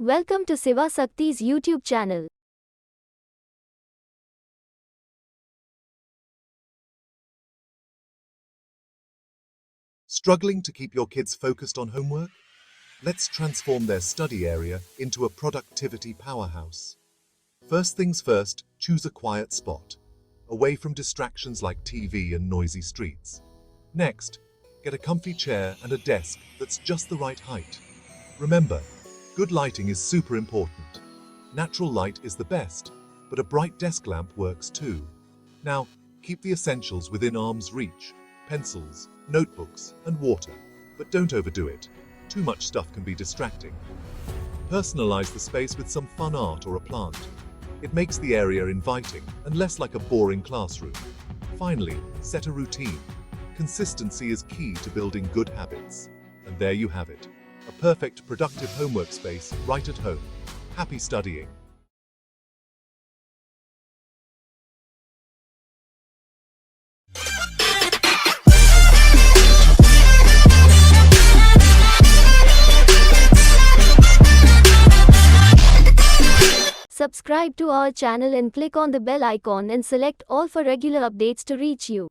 Welcome to Siva Sakti's YouTube channel. Struggling to keep your kids focused on homework? Let's transform their study area into a productivity powerhouse. First things first, choose a quiet spot, away from distractions like TV and noisy streets. Next, get a comfy chair and a desk that's just the right height. Remember, good lighting is super important. Natural light is the best, but a bright desk lamp works too. Now, keep the essentials within arm's reach: pencils, notebooks, and water. But don't overdo it. Too much stuff can be distracting. Personalize the space with some fun art or a plant. It makes the area inviting and less like a boring classroom. Finally, set a routine. Consistency is key to building good habits. And there you have it. A perfect, productive homework space right at home. Happy studying. Subscribe to our channel and click on the bell icon and select all for regular updates to reach you.